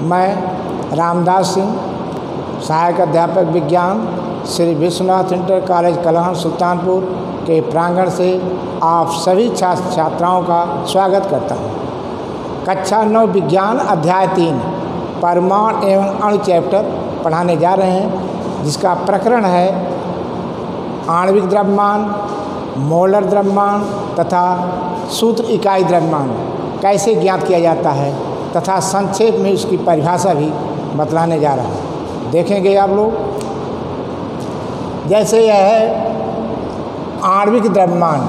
मैं रामदास सिंह, सहायक अध्यापक विज्ञान, श्री विश्वनाथ इंटर कॉलेज कलहन सुल्तानपुर के प्रांगण से आप सभी छात्र छात्राओं का स्वागत करता हूँ। कक्षा 9 विज्ञान अध्याय 3 परमाणु एवं अणु चैप्टर पढ़ाने जा रहे हैं, जिसका प्रकरण है आणविक द्रव्यमान, मोलर द्रव्यमान तथा सूत्र इकाई द्रव्यमान कैसे ज्ञात किया जाता है तथा संक्षेप में इसकी परिभाषा भी बतलाने जा रहा हूँ। देखेंगे आप लोग। जैसे यह है आणविक द्रव्यमान।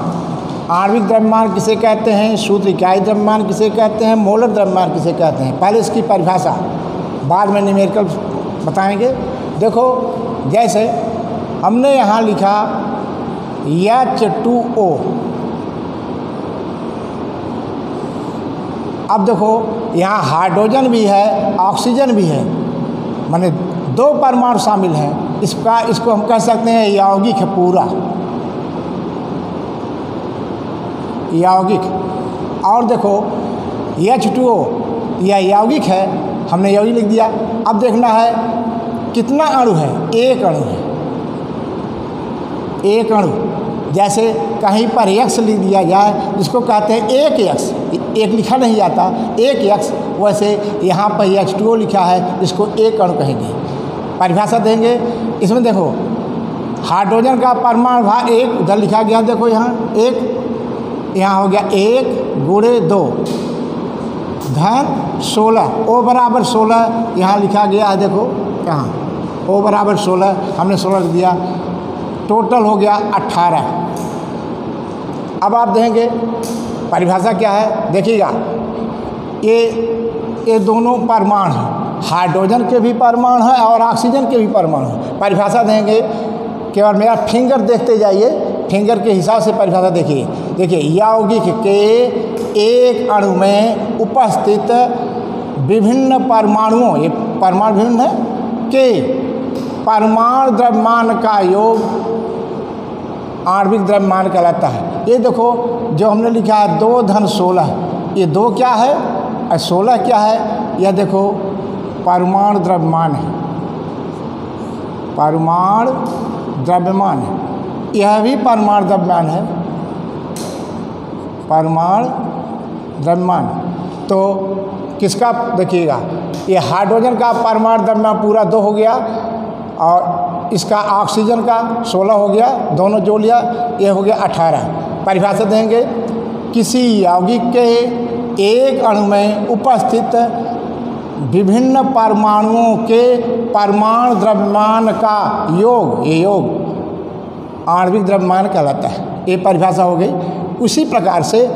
आणविक द्रव्यमान किसे कहते हैं, सूत्र इकाई द्रव्यमान किसे कहते हैं, मोलर द्रव्यमान किसे कहते हैं। पहले इसकी परिभाषा, बाद में न्यूमेरिकल बताएंगे। देखो, जैसे हमने यहाँ लिखा H2O। अब देखो, यहाँ हाइड्रोजन भी है, ऑक्सीजन भी है, माने 2 परमाणु शामिल हैं। इसको हम कह सकते हैं यौगिक है, पूरा यौगिक। और देखो H2O यह यौगिक है, हमने यौगिक लिख दिया। अब देखना है कितना अणु है, एक अणु है, एक अणु। जैसे कहीं पर X लिख दिया जाए, जिसको कहते हैं एक X, एक लिखा नहीं जाता, एक X। वैसे यहाँ पर H2O लिखा है, इसको एक अणु कहेंगे। परिभाषा देंगे। इसमें देखो, हाइड्रोजन का परमाणु भाग 1 उधर लिखा गया, देखो यहाँ 1, यहाँ हो गया 1 गुणे 2 धन 16, O बराबर 16 यहाँ लिखा गया है। देखो यहाँ O बराबर 16, हमने 16 लिख दिया, टोटल हो गया 18। अब आप देखेंगे परिभाषा क्या है, देखिएगा। ये दोनों परमाणु हैं, हाइड्रोजन के भी परमाणु हैं और ऑक्सीजन के भी परमाणु हैं। परिभाषा देंगे, केवल मेरा फिंगर देखते जाइए, फिंगर के हिसाब से परिभाषा देखिए। देखिए, यौगिक के एक अणु में उपस्थित विभिन्न परमाणुओं, ये परमाणु विभिन्न है, के परमाणु द्रव्यमान का योग आणविक द्रव्यमान कहलाता है। ये देखो, जो हमने लिखा है 2 धन 16, ये 2 क्या है और 16 क्या है, यह देखो परमाणु द्रव्यमान है, परमाणु द्रव्यमान है। यह भी परमाणु द्रव्यमान है, परमाणु द्रव्यमान। तो किसका देखिएगा, ये हाइड्रोजन का परमाणु द्रव्यमान पूरा 2 हो गया और इसका ऑक्सीजन का 16 हो गया, दोनों जोड़ लिया, ये हो गया 18। परिभाषा देंगे, किसी यौगिक के एक अणु में उपस्थित विभिन्न परमाणुओं के परमाणु द्रव्यमान का योग, ये योग आणविक द्रव्यमान कहलाता है। ये परिभाषा हो गई। उसी प्रकार से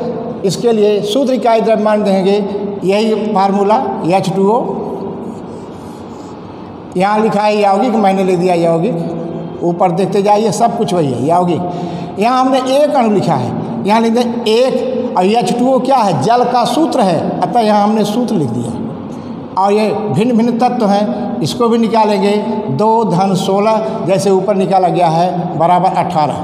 इसके लिए सूत्र इकाई द्रव्यमान देंगे, यही फार्मूला H2O। यहाँ लिखा है यौगिक, मैंने ले दिया यौगिक। ऊपर देखते जाइए, सब कुछ वही है, यौगिक। यहाँ हमने एक अणु लिखा है, यहाँ लिख दें एक, और H2O क्या है, जल का सूत्र है, अतः यहाँ हमने सूत्र लिख दिया। और ये भिन्न भिन्न तत्व हैं, इसको भी निकालेंगे। 2 धन 16 जैसे ऊपर निकाला गया है, बराबर 18।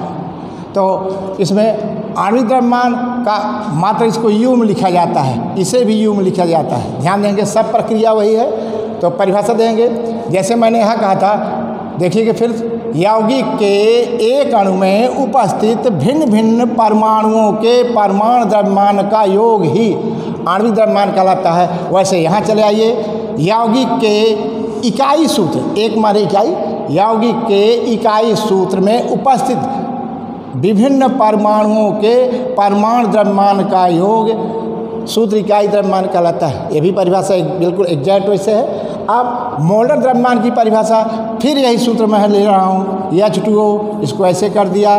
तो इसमें आणविक द्रव्यमान का मात्र इसको U में लिखा जाता है, इसे भी U में लिखा जाता है। ध्यान देंगे, सब प्रक्रिया वही है। तो परिभाषा देंगे, जैसे मैंने यहाँ कहा था, देखिए फिर, यौगिक के एक अणु में उपस्थित भिन्न भिन्न परमाणुओं के परमाणु द्रव्यमान का योग ही आणविक द्रव्यमान कहलाता है। वैसे यहाँ चले आइए, यौगिक के इकाई सूत्र, एक माने इकाई, यौगिक के इकाई सूत्र में उपस्थित विभिन्न परमाणुओं के परमाणु द्रव्यमान का योग सूत्र इकाई द्रव्यमान कहलाता है। ये भी परिभाषा बिल्कुल एग्जैक्ट वैसे है। अब मोलर द्रव्यमान की परिभाषा फिर यही सूत्र मैं ले रहा हूँ, H2O, इसको ऐसे कर दिया।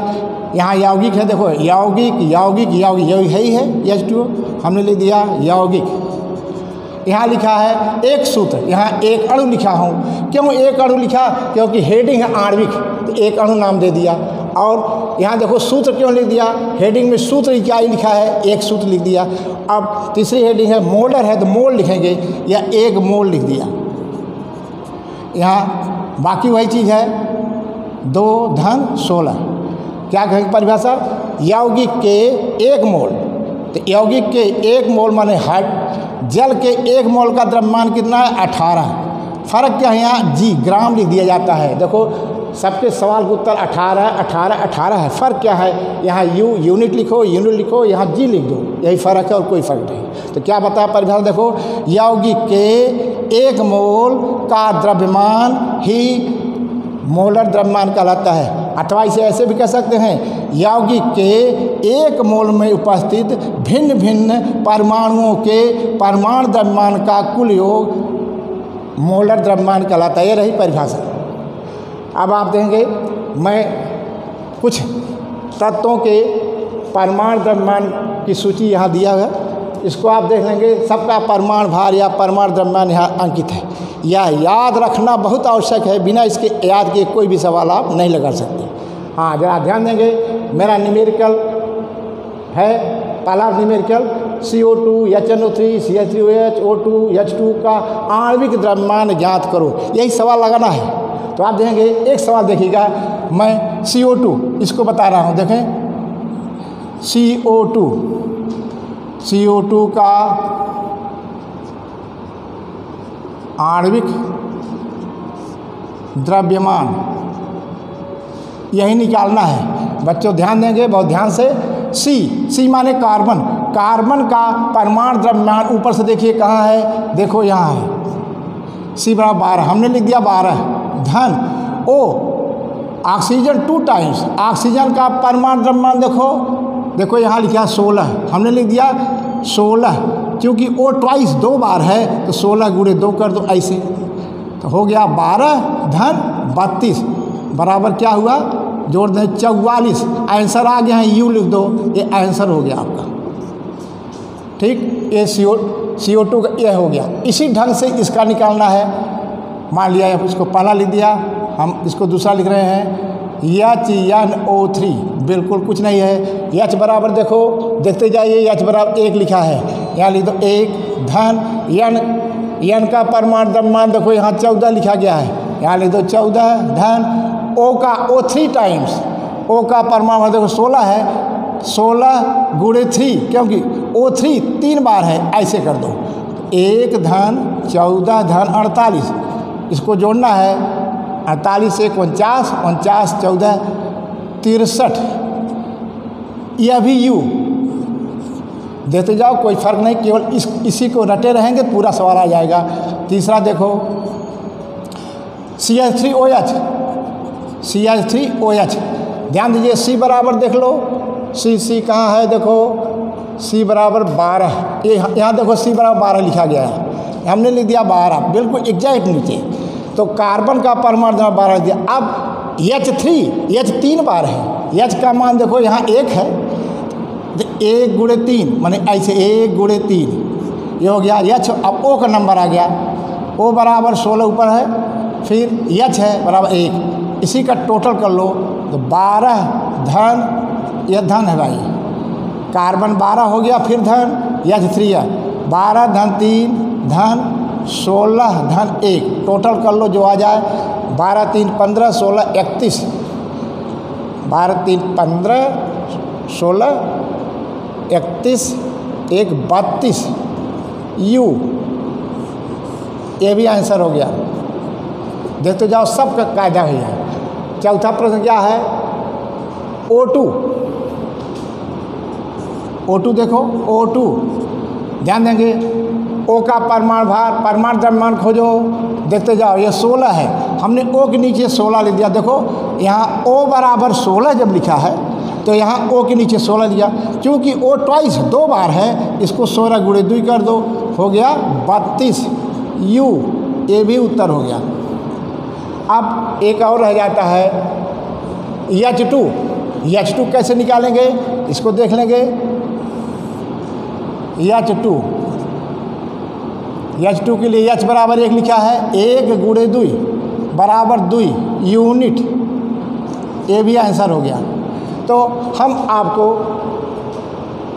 यहाँ यौगिक है, देखो यौगिक यौगिक यौगिक यही है H2O, हमने ले दिया यौगिक। यहाँ लिखा है एक सूत्र, यहाँ एक अणु लिखा हूँ। क्यों एक अणु लिखा, क्योंकि हेडिंग है आणविक, तो एक अणु नाम दे दिया। और यहाँ देखो सूत्र क्यों लिख दिया, हेडिंग में सूत्र इकाई लिखा है, एक सूत्र लिख दिया। अब तीसरी हेडिंग है मोलर है, तो मोल लिखेंगे, या एक मोल लिख दिया। यहाँ बाकी वही चीज़ है, 2 धन 16। क्या कहेंगे परिभाषा, यौगिक के 1 मोल, तो यौगिक के 1 मोल माने जल के 1 मोल का द्रव्यमान कितना है? 18। फ़र्क क्या है यहाँ? जी ग्राम लिख दिया जाता है। देखो सबके सवाल का उत्तर 18 18 18 है। फ़र्क क्या है? यहाँ यूनिट लिखो, यहाँ जी लिख दो, यही फ़र्क है और कोई फ़र्क नहीं। तो क्या बताया परिभाषा? देखो यौगिक के 1 मोल का द्रव्यमान ही मोलर द्रव्यमान कहलाता है। अथवा इसे ऐसे भी कह सकते हैं, यौगिक के 1 मोल में उपस्थित भिन्न भिन्न परमाणुओं के परमाणु द्रव्यमान का कुल योग मोलर द्रव्यमान कहलाता है। ये रही परिभाषा। अब आप देखेंगे मैं कुछ तत्वों के परमाणु द्रव्यमान की सूची यहाँ दिया है, इसको आप देख लेंगे। सबका परमाणु भार या परमाणु द्रव्यमान यहाँ अंकित है। यह याद रखना बहुत आवश्यक है, बिना इसके याद किए कोई भी सवाल आप नहीं लगा सकते। हाँ जरा ध्यान देंगे, मेरा न्यूमेरिकल है, पहला numerical CO2 HNO3 CH3OH O2 H2 का आणविक द्रव्यमान ज्ञात करो, यही सवाल लगाना है। तो आप देखेंगे एक सवाल देखिएगा, मैं CO2 इसको बता रहा हूँ। देखें CO2 का आणविक द्रव्यमान यही निकालना है। बच्चों ध्यान देंगे बहुत ध्यान से। C माने कार्बन, कार्बन का परमाणु द्रव्यमान ऊपर से देखिए कहाँ है? देखो यहाँ है, C बराबर 12, हमने लिख दिया 12 धन। O ऑक्सीजन 2 टाइम्स, ऑक्सीजन का परमाणु द्रव्यमान देखो यहाँ लिखा 16, हमने लिख दिया 16, क्योंकि O ट्वाइस 2 बार है तो 16 गुणे 2 कर दो ऐसे, तो हो गया 12 धन 32 बराबर क्या हुआ? जोड़ दें 44। आंसर आ गया है, यू लिख दो, ये आंसर हो गया आपका। ठीक, ये CO2 का ये हो गया। इसी ढंग से इसका निकालना है। मान लिया इसको पहला लिख दिया, हम इसको दूसरा लिख रहे हैं HNO3, बिल्कुल कुछ नहीं है। H बराबर देखो देखते जाइए, H बराबर 1 लिखा है, यहाँ लिख दो 1 धन N का परमाणु द्रव्यमान देखो यहाँ 14 लिखा गया है, यहाँ लिख दो 14 धन O का O3 टाइम्स, O का परमाणु देखो 16 है, 16 गुणे 3, क्योंकि O3 3 बार है, ऐसे कर दो 1 धन 14 धन 48, इसको जोड़ना है 48 से 49, 49 14 63, यह भी U देखते जाओ, कोई फर्क नहीं, केवल इसी को रटे रहेंगे पूरा सवाल आ जाएगा। तीसरा देखो CH3OH, ध्यान दीजिए C बराबर देख लो, C कहाँ है? देखो C बराबर 12, ये यहाँ देखो C बराबर 12 लिखा गया है, हमने लिख दिया 12, बिल्कुल एग्जैक्ट नीचे। तो कार्बन का परमाणु 12 दिया। अब H 3 बार है, H का मान देखो यहाँ 1 है, तो 1 गुणे 3 माने ऐसे 1 गुणे 3 ये हो गया H। अब O का नंबर आ गया, O बराबर 16 ऊपर है, फिर H है बराबर 1, इसी का टोटल कर लो तो 12 धन, यह धन है भाई, कार्बन 12 हो गया, फिर धन H3 है 12 धन 3 धन 16 धन 1, टोटल कर लो जो आ जाए 12 3 15 16 31, 12 3 15 16 31 1 32 U, ये भी आंसर हो गया। देखते जाओ सबका कायदा ही है। चौथा प्रश्न क्या है? O2 देखो, O2 ध्यान देंगे, O का परमाणु भार, परमाणु द्रव्यमान खोजो, देखते जाओ, ये 16 है, हमने O के नीचे 16 लिख दिया। देखो यहाँ O बराबर 16 जब लिखा है तो यहाँ O के नीचे 16 लिया, क्योंकि O ट्वाइस 2 बार है, इसको 16 गुणे 2 कर दो, हो गया 32 U, ये भी उत्तर हो गया। अब एक और रह जाता है H2 कैसे निकालेंगे? इसको देख लेंगे। H2 के लिए H बराबर 1 लिखा है, 1 गुणे 2 बराबर 2 यूनिट, ये भी आंसर हो गया। तो हम आपको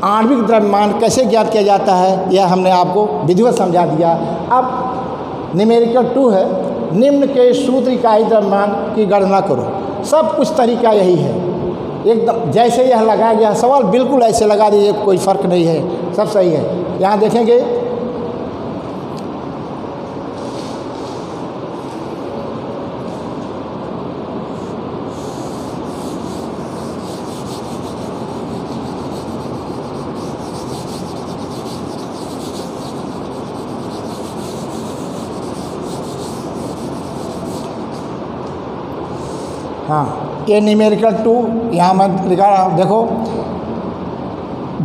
आणविक द्रव्यमान कैसे ज्ञात किया जाता है यह हमने आपको विधिवत समझा दिया। अब न्यूमेरिकल 2 है, निम्न के सूत्र इकाई द्रव्यमान की गणना करो। सब कुछ तरीका यही है, एकदम जैसे यह लगाया गया सवाल बिल्कुल ऐसे लगा दीजिए, कोई फ़र्क नहीं है, सब सही है। यहाँ देखेंगे हाँ, ये न्यूमेरिकल 2 यहाँ मैं लिखा रहा हूँ, देखो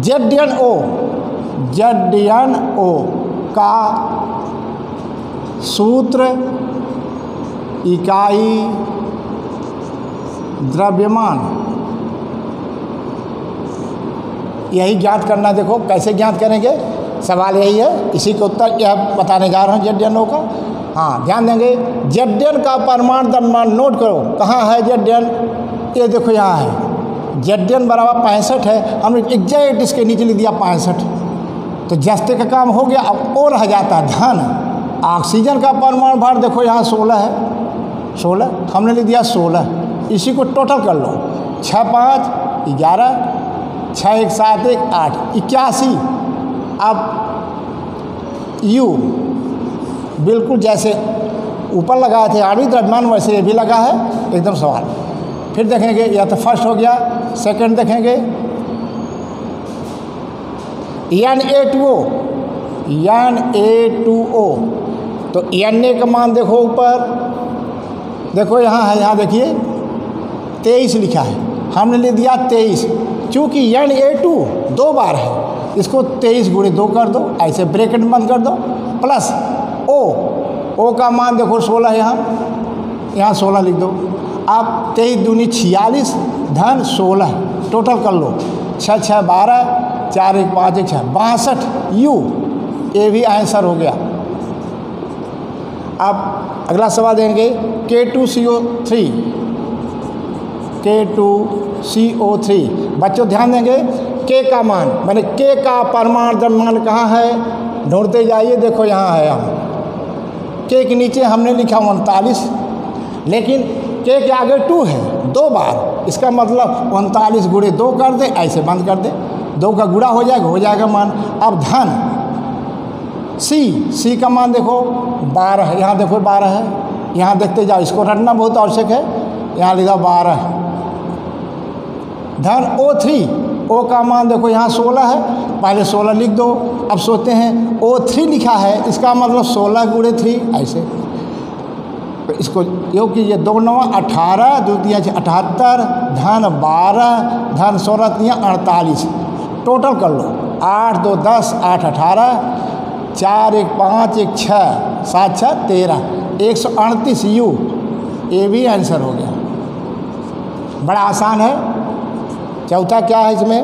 ZnO का सूत्र इकाई द्रव्यमान, यही ज्ञात करना। देखो कैसे ज्ञात करेंगे, सवाल यही है, इसी का उत्तर यह बताने जा रहा हूँ ZnO का। हाँ, ध्यान देंगे, Zn का परमाणु द्रव्यमान नोट करो, कहाँ है Zn, ये देखो यहाँ है, Zn बराबर 65 है, हमने एग्जैक्ट इसके नीचे लिख दिया 65, तो जस्ते का काम हो गया। अब और रह जाता धन। ऑक्सीजन का परमाणु भार देखो यहाँ 16 है, 16 हमने लिख दिया 16, इसी को टोटल कर लो, 6 5 11, 6 1 7 1 8 81। अब U बिल्कुल जैसे ऊपर लगाए थे आणविक द्रव्यमान, वैसे ये भी लगा है एकदम सवाल। फिर देखेंगे, या तो फर्स्ट हो गया, सेकंड देखेंगे Na2O, तो Na का मान देखो ऊपर, देखो यहाँ है, यहाँ देखिए 23 लिखा है, हमने ले दिया 23, चूँकि Na2 2 बार है, इसको 23 गुणे 2 कर दो, ऐसे ब्रैकेट बंद कर दो, प्लस O का मान देखो 16 है, यहाँ 16 लिख दो। अब 23 दूनी 46 धन 16 टोटल कर लो, 6 6 12, 4 1 5 1 6 62 U, ये भी आंसर हो गया। अब अगला सवाल देंगे K2CO3, बच्चों ध्यान देंगे, K का मान मैंने K का परमाणु द्रव्यमान कहाँ है, ढूंढते जाइए, देखो यहाँ है, यहाँ K के नीचे हमने लिखा 39, लेकिन K के आगे 2 है 2 बार, इसका मतलब 39 गुणे 2 कर दे, ऐसे बंद कर दे, 2 का गुणा हो जाएगा मान। अब धन C का मान देखो 12 है, यहाँ देखो 12 है, यहाँ देखते जाओ, इसको रटना बहुत आवश्यक है, यहाँ लिखा 12 धन O का मान देखो यहाँ 16 है, पहले 16 लिख दो। अब सोचते हैं O3 लिखा है, इसका मतलब 16 गुणे 3, ऐसे तो इसको योग कीजिए, 2 9 18, 2 3 78 धन 12 धन 16 3 48, टोटल कर लो, 8 2 10 8 18, 4 1 5 1 6 7 6 13, 138 U, ये भी आंसर हो गया। बड़ा आसान है। चौथा क्या है, इसमें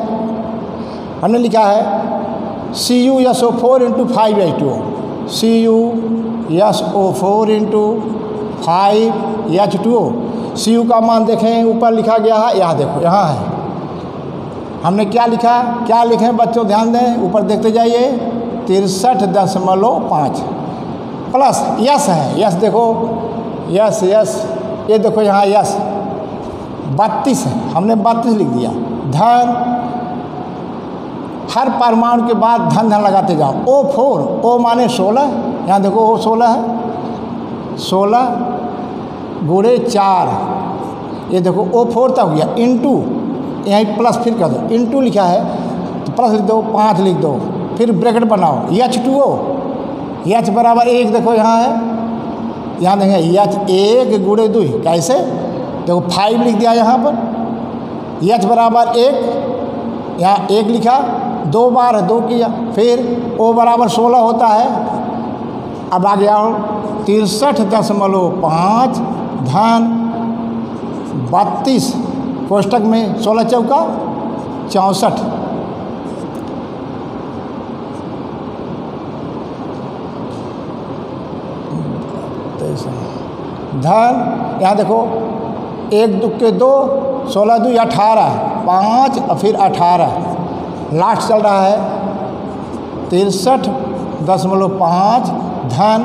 हमने लिखा है CuSO4 × 5H2O, CuSO4 × 5H2O। Cu का मान देखें, ऊपर लिखा गया है, यहाँ देखो, यहाँ है, हमने क्या लिखा, क्या लिखें बच्चों, ध्यान दें, ऊपर देखते जाइए, 63.5 प्लस यस है, यस देखो, यस ये देखो यहाँ यस 32 है, हमने 32 लिख दिया, धन हर परमाणु के बाद धन लगाते जाओ, O4, O माने 16, यहाँ देखो O 16 है, 16 गुणे 4, ये देखो O4 तक हो गया, इंटू यहीं प्लस फिर कर दो, इंटू लिखा है तो प्लस लिख दो, 5 लिख दो, फिर ब्रैकेट बनाओ, H2O, H बराबर 1 देखो यहाँ है, यहाँ देखेंगे H 1 गुणे 2, कैसे देखो 5 लिख दिया यहाँ पर, H बराबर 1, यहाँ 1 लिखा, 2 बार है 2 किया, फिर O बराबर 16 होता है। अब आ गया 63.5 धन 32 कोष्टक में 16 चौका 64, धन यहाँ देखो 1 2 के 2, 16 2 18, 5 और फिर 18, लास्ट चल रहा है 63.5 धन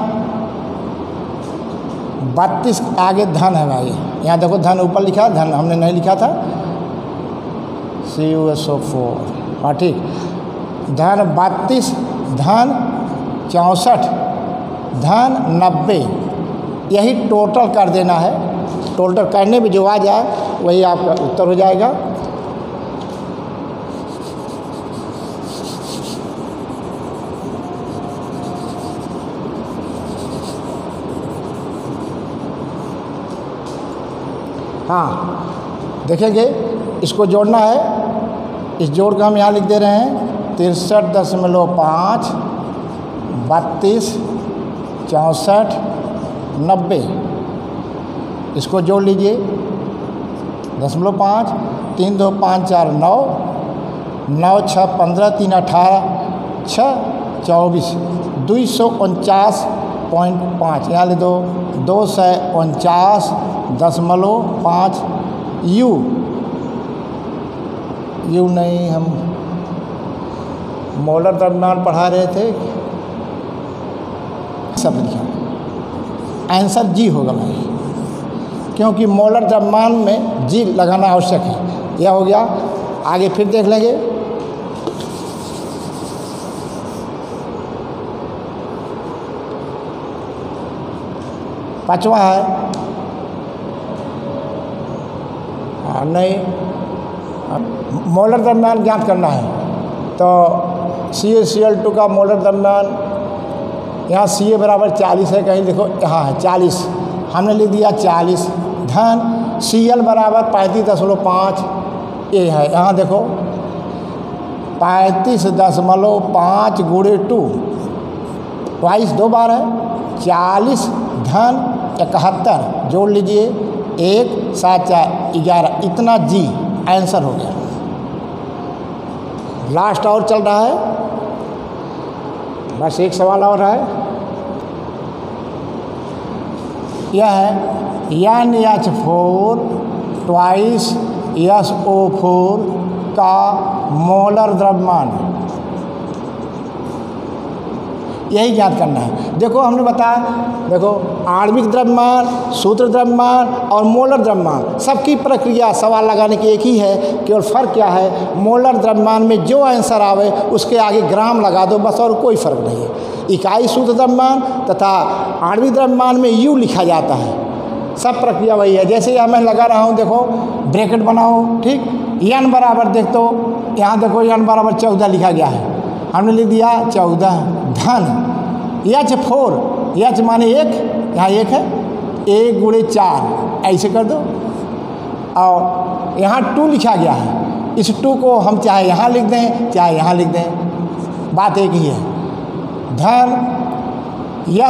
32, आगे धन है भाई, यहाँ देखो धन ऊपर लिखा, धन हमने नहीं लिखा था, CuSO4, हाँ ठीक, धन 32 धन 64 धन 90, यही टोटल कर देना है, टोटल करने में जो आ जाए वही आपका उत्तर हो जाएगा। हाँ देखेंगे, इसको जोड़ना है। इस जोड़ का हम यहाँ लिख दे रहे हैं 63.5 32 64 90। इसको जोड़ लीजिए 0.5 3 2 5 4 9 9 6 15 3 18 6 24 249.5। यहाँ ले दो 249.5 यू नहीं, हम मोलर द्रव्यमान पढ़ा रहे थे, सब लिखा। आंसर जी होगा भाई, क्योंकि मोलर द्रव्यमान में जी लगाना आवश्यक है। यह हो गया। आगे फिर देख लेंगे। पांचवा है, नहीं, मोलर द्रव्यमान ज्ञात करना है। तो CaCl2 का मोलर द्रव्यमान, यहाँ Ca बराबर 40 है, कहीं देखो यहाँ है 40, हमने लिख दिया 40 धन Cl बराबर 35.5 ये है। यहाँ देखो 35.5 गुणे 2 22 दो बार है 40 धन 71 जोड़ लीजिए 1 7 4 11, इतना जी आंसर हो गया। लास्ट और चल रहा है, बस एक सवाल और है। यह है NH4 2 SO4 का मोलर द्रव्यमान, यही ज्ञात करना है। देखो हमने बताया, देखो आणविक द्रव्यमान, सूत्र द्रव्यमान और मोलर द्रव्यमान सबकी प्रक्रिया सवाल लगाने की एक ही है, केवल फ़र्क क्या है, मोलर द्रव्यमान में जो आंसर आवे उसके आगे ग्राम लगा दो बस, और कोई फ़र्क नहीं है। इकाई सूत्र द्रव्यमान तथा आणविक द्रव्यमान में यू लिखा जाता है, सब प्रक्रिया वही है। जैसे यहाँ मैं लगा रहा हूँ, देखो ब्रैकेट बनाओ, ठीक, n बराबर देख दो, यहाँ देखो n बराबर 14 लिखा गया है, हमने लिख दिया 14 धन H4, H माने 1, यहाँ 1 है, 1 गुणे 4 ऐसे कर दो, और यहाँ 2 लिखा गया है, इस 2 को हम चाहे यहाँ लिख दें चाहे यहाँ लिख दें, बात एक ही है। धन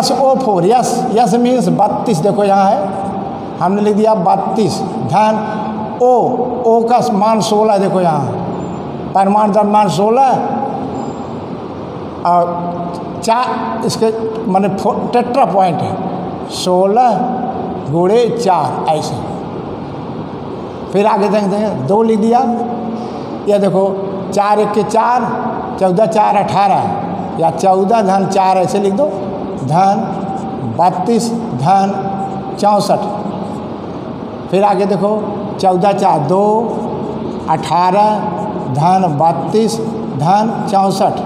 SO4, यस मीन्स 32, देखो यहाँ है, हमने लिख दिया 32 धन O का मान 16, देखो यहाँ परमाणु द्रव्यमान 16 और 4 इसके माने टेट्रा पॉइंट है 16 गुणे 4 ऐसे। फिर आगे देखते हैं 2 लिख दिया, यह देखो 4 1 के 4 14 4 18, या 14 धन 4 ऐसे लिख दो, धन 32 धन 64। फिर आगे देखो 14 4 2 18 धन 32 धन 64,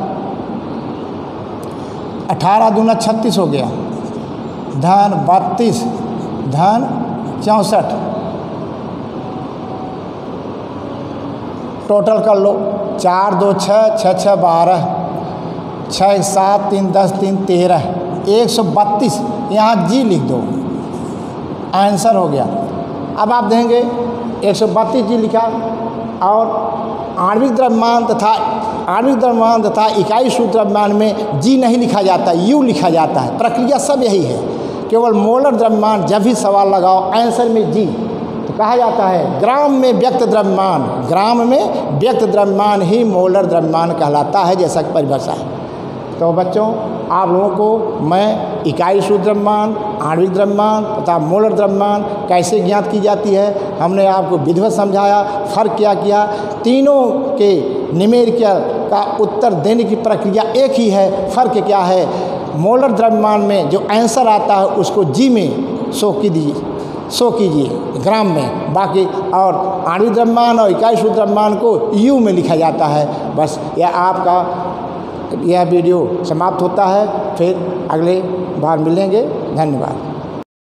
18 दूना 36 हो गया, धन 32 धन 64। टोटल कर लो, 4 2 6 6 6 12 6 7 3 10 3 13 132, यहाँ जी लिख दो, आंसर हो गया। अब आप देंगे 132 जी लिखा, और आणविक द्रव्यमान तथा इकाई सूत्र द्रव्यमान में जी नहीं लिखा जाता, यू लिखा जाता है। प्रक्रिया सब यही है, केवल मोलर द्रव्यमान जब भी सवाल लगाओ आंसर में जी, तो कहा जाता है ग्राम में व्यक्त द्रव्यमान, ग्राम में व्यक्त द्रव्यमान ही मोलर द्रव्यमान कहलाता है, जैसा कि परिभाषा है। तो बच्चों, आप लोगों को मैं इकाई सूत्र द्रव्यमान, आणविक द्रव्यमान तथा मोलर द्रव्यमान कैसे ज्ञात की जाती है हमने आपको विधिवत समझाया। फ़र्क क्या किया, तीनों के न्यूमेरिकल का उत्तर देने की प्रक्रिया एक ही है। फ़र्क क्या है, मोलर द्रव्यमान में जो आंसर आता है उसको जी में शो कीजिए ग्राम में, बाकी और आणविक द्रव्यमान और इकाई सूत्र द्रव्यमान को यू में लिखा जाता है। बस यह आपका यह वीडियो समाप्त होता है, फिर अगले बार मिलेंगे। धन्यवाद।